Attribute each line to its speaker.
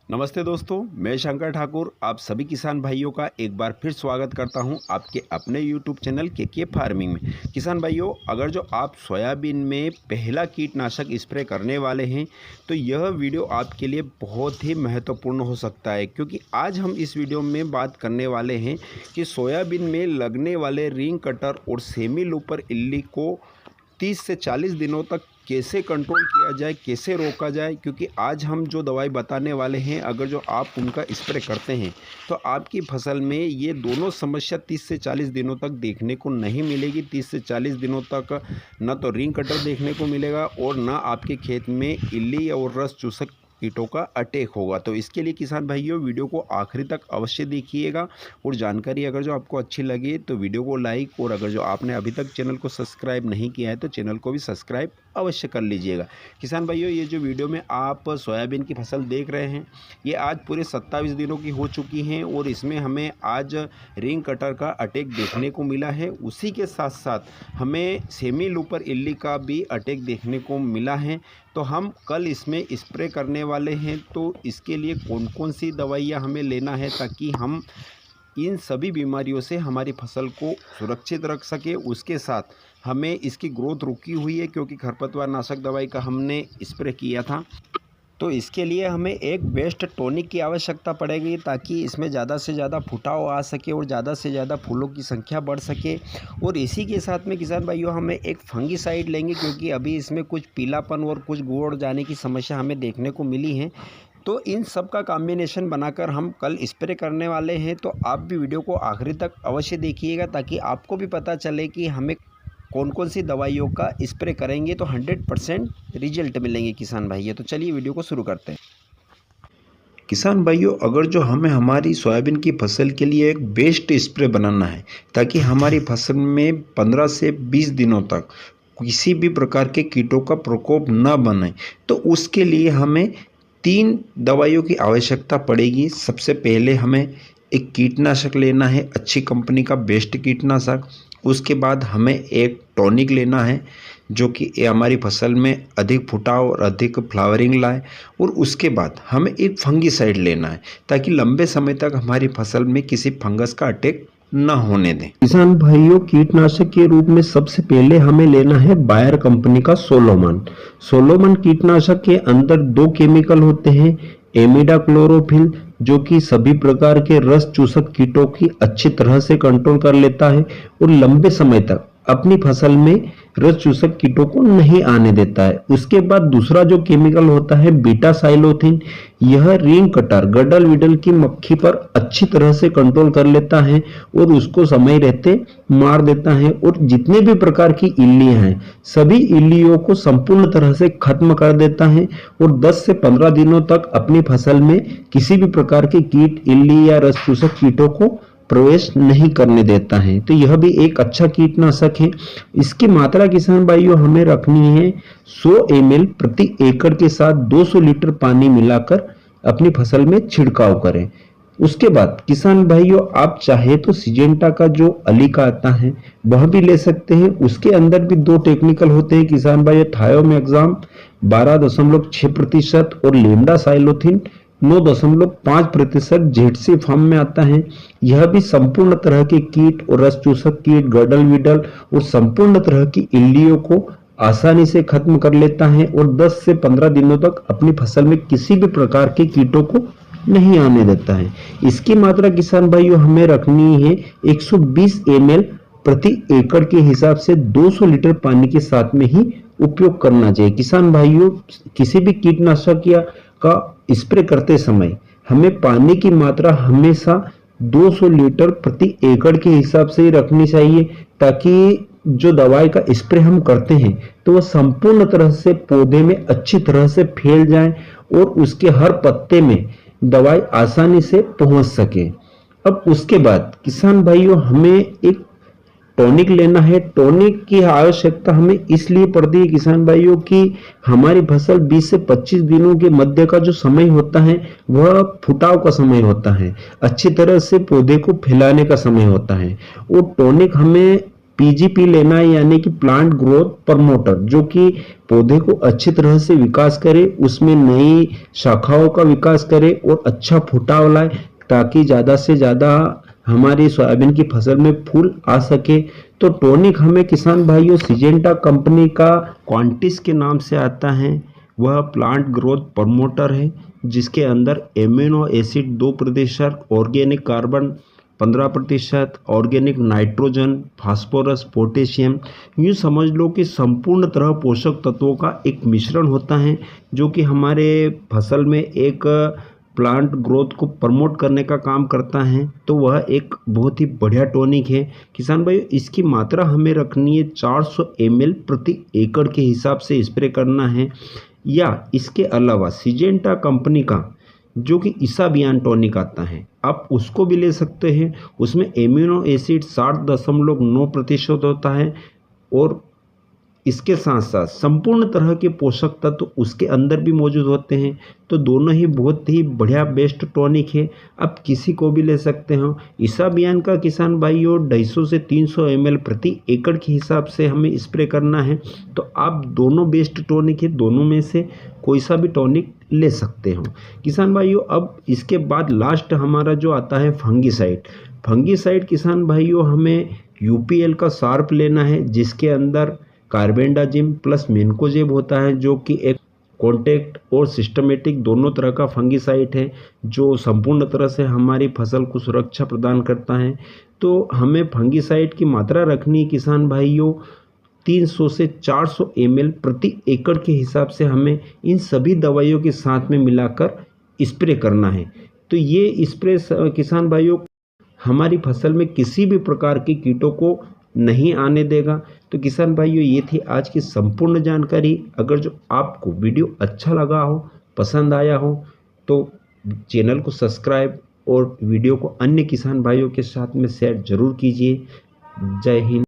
Speaker 1: नमस्ते दोस्तों, मैं शंकर ठाकुर आप सभी किसान भाइयों का एक बार फिर स्वागत करता हूं आपके अपने YouTube चैनल के फार्मिंग में। किसान भाइयों, अगर जो आप सोयाबीन में पहला कीटनाशक स्प्रे करने वाले हैं तो यह वीडियो आपके लिए बहुत ही महत्वपूर्ण हो सकता है, क्योंकि आज हम इस वीडियो में बात करने वाले हैं कि सोयाबीन में लगने वाले रिंग कटर और सेमी लूपर इल्ली को 30 से 40 दिनों तक कैसे कंट्रोल किया जाए, कैसे रोका जाए। क्योंकि आज हम जो दवाई बताने वाले हैं, अगर जो आप उनका स्प्रे करते हैं तो आपकी फसल में ये दोनों समस्या 30 से 40 दिनों तक देखने को नहीं मिलेगी। 30 से 40 दिनों तक न तो रिंग कटर देखने को मिलेगा और न आपके खेत में इल्ली और रस चूसक कीटों का अटैक होगा। तो इसके लिए किसान भाइयों वीडियो को आखिरी तक अवश्य देखिएगा और जानकारी अगर जो आपको अच्छी लगे तो वीडियो को लाइक, और अगर जो आपने अभी तक चैनल को सब्सक्राइब नहीं किया है तो चैनल को भी सब्सक्राइब अवश्य कर लीजिएगा। किसान भाइयों, ये जो वीडियो में आप सोयाबीन की फसल देख रहे हैं ये आज पूरे 27 दिनों की हो चुकी हैं और इसमें हमें आज रिंग कटर का अटैक देखने को मिला है। उसी के साथ साथ हमें सेमी लूपर इल्ली का भी अटैक देखने को मिला है। तो हम कल इसमें स्प्रे करने वाले हैं, तो इसके लिए कौन कौन सी दवाइयाँ हमें लेना है ताकि हम इन सभी बीमारियों से हमारी फसल को सुरक्षित रख सके। उसके साथ हमें इसकी ग्रोथ रुकी हुई है क्योंकि खरपतवार नाशक दवाई का हमने स्प्रे किया था, तो इसके लिए हमें एक बेस्ट टॉनिक की आवश्यकता पड़ेगी ताकि इसमें ज़्यादा से ज़्यादा फुटाव आ सके और ज़्यादा से ज़्यादा फूलों की संख्या बढ़ सके। और इसी के साथ में किसान भाइयों हमें एक फंगीसाइड लेंगे, क्योंकि अभी इसमें कुछ पीलापन और कुछ गोड़ जाने की समस्या हमें देखने को मिली है। तो इन सब का कॉम्बिनेशन बनाकर हम कल स्प्रे करने वाले हैं। तो आप भी वीडियो को आखिरी तक अवश्य देखिएगा ताकि आपको भी पता चले कि हमें कौन कौन सी दवाइयों का स्प्रे करेंगे तो 100% रिजल्ट मिलेंगे किसान भाइयों। तो चलिए वीडियो को शुरू करते हैं। किसान भाइयों, अगर जो हमें हमारी सोयाबीन की फसल के लिए एक बेस्ट स्प्रे बनाना है ताकि हमारी फसल में 15 से 20 दिनों तक किसी भी प्रकार के कीटों का प्रकोप न बने, तो उसके लिए हमें 3 दवाइयों की आवश्यकता पड़ेगी। सबसे पहले हमें एक कीटनाशक लेना है, अच्छी कंपनी का बेस्ट कीटनाशक। उसके बाद हमें एक टॉनिक लेना है जो कि हमारी फसल में अधिक फुटाव और अधिक फ्लावरिंग लाए। और उसके बाद हमें एक फंगीसाइड लेना है ताकि लंबे समय तक हमारी फसल में किसी फंगस का अटैक न होने दें। किसान भाइयों, कीटनाशक के रूप में सबसे पहले हमें लेना है बायर कंपनी का सोलोमन। सोलोमन कीटनाशक के अंदर 2 केमिकल होते हैं, एमिडाक्लोरोफिल जो कि सभी प्रकार के रस चूसक कीटों की अच्छी तरह से कंट्रोल कर लेता है और लंबे समय तक अपनी फसल में रस चूसक कीटों को नहीं आने देता है। उसके बाद दूसरा जो केमिकल होता है बीटा साइलोथिन, यह रिंग कटर गडल विडल की मक्खी पर अच्छी तरह से कंट्रोल कर लेता है और उसको समय रहते मार देता है। और जितने भी प्रकार की इल्लियां हैं सभी इल्लियों को संपूर्ण तरह से खत्म कर देता है और 10 से 15 दिनों तक अपनी फसल में किसी भी प्रकार के कीट, इल्ली या रस चूसक कीटों को प्रवेश नहीं करने देता है। तो यह भी एक अच्छा कीटनाशक है। इसकी मात्रा किसान भाइयों हमें रखनी है 100 ml प्रति एकड़ के साथ 200 लीटर पानी मिलाकर अपनी फसल में छिड़काव करें। उसके बाद किसान भाइयों आप चाहे तो सिजेंटा का जो अली का आता है वह भी ले सकते हैं। उसके अंदर भी 2 टेक्निकल होते हैं किसान भाइयों, थायोमेक्साम 12.6% और लेमडा साइलोथिन 9.5% जेडसी फार्म में आता है। यह भी संपूर्ण तरह के कीट और रस चूसक कीट, गडल विडल और संपूर्ण तरह की इल्लियों को आसानी से खत्म कर लेता है और 10 से 15 दिनों तक अपनी फसल में किसी भी प्रकार के कीटों को नहीं आने देता है। इसकी मात्रा किसान भाइयों हमें रखनी है 120 ml प्रति एकड़ के हिसाब से 200 लीटर पानी के साथ में ही उपयोग करना चाहिए। किसान भाइयों, किसी भी कीटनाशक या का स्प्रे करते समय हमें पानी की मात्रा हमेशा 200 लीटर प्रति एकड़ के हिसाब से ही रखनी चाहिए ताकि जो दवाई का स्प्रे हम करते हैं तो वह संपूर्ण तरह से पौधे में अच्छी तरह से फैल जाए और उसके हर पत्ते में दवाई आसानी से पहुंच सके। अब उसके बाद किसान भाइयों हमें एक टॉनिक लेना है। टॉनिक की आवश्यकता हमें इसलिए पड़ती है किसान भाइयों कि हमारी फसल 20 से 25 दिनों के मध्य का जो समय होता है वह फुटाव का समय होता है, अच्छी तरह से पौधे को फैलाने का समय होता है। और टॉनिक हमें पीजीपी लेना है, यानी कि प्लांट ग्रोथ प्रमोटर, जो कि पौधे को अच्छी तरह से विकास करे, उसमें नई शाखाओं का विकास करे और अच्छा फुटाव लाए, ताकि ज़्यादा से ज़्यादा हमारी सोयाबीन की फसल में फूल आ सके। तो टॉनिक हमें किसान भाइयों सिजेंटा कंपनी का क्वांटिस के नाम से आता है। वह प्लांट ग्रोथ प्रमोटर है, जिसके अंदर amino acid 2%, organic carbon 15%, organic nitrogen, phosphorus, potassium, यूँ समझ लो कि संपूर्ण तरह पोषक तत्वों का एक मिश्रण होता है, जो कि हमारे फसल में एक प्लांट ग्रोथ को प्रमोट करने का काम करता है। तो वह एक बहुत ही बढ़िया टॉनिक है किसान भाई। इसकी मात्रा हमें रखनी है 400 ml प्रति एकड़ के हिसाब से स्प्रे करना है। या इसके अलावा सिजेंटा कंपनी का जो कि इसाबियान टॉनिक आता है, आप उसको भी ले सकते हैं। उसमें एमिनो एसिड 60.9% होता है और इसके साथ साथ संपूर्ण तरह के पोषक तत्व उसके अंदर भी मौजूद होते हैं। तो दोनों ही बहुत ही बढ़िया बेस्ट टॉनिक है, आप किसी को भी ले सकते हो। इसाबियान का किसान भाइयों 250 से 300 ml प्रति एकड़ के हिसाब से हमें स्प्रे करना है। तो आप दोनों बेस्ट टॉनिक है, दोनों में से कोई सा भी टॉनिक ले सकते हो किसान भाइयों। अब इसके बाद लास्ट हमारा जो आता है फंगीसाइड। फंगीसाइड किसान भाइयों हमें यूपीएल का शार्प लेना है, जिसके अंदर कार्बेंडाजिम प्लस मेन्कोजेब होता है, जो कि एक कॉन्टैक्ट और सिस्टमेटिक दोनों तरह का फंगीसाइड है, जो संपूर्ण तरह से हमारी फसल को सुरक्षा प्रदान करता है। तो हमें फंगीसाइड की मात्रा रखनी है किसान भाइयों 300 से 400 ml प्रति एकड़ के हिसाब से हमें इन सभी दवाइयों के साथ में मिलाकर स्प्रे करना है। तो ये स्प्रे किसान भाइयों हमारी फसल में किसी भी प्रकार के कीटों को नहीं आने देगा। तो किसान भाइयों ये थी आज की संपूर्ण जानकारी। अगर जो आपको वीडियो अच्छा लगा हो, पसंद आया हो, तो चैनल को सब्सक्राइब और वीडियो को अन्य किसान भाइयों के साथ में शेयर जरूर कीजिए। जय हिंद।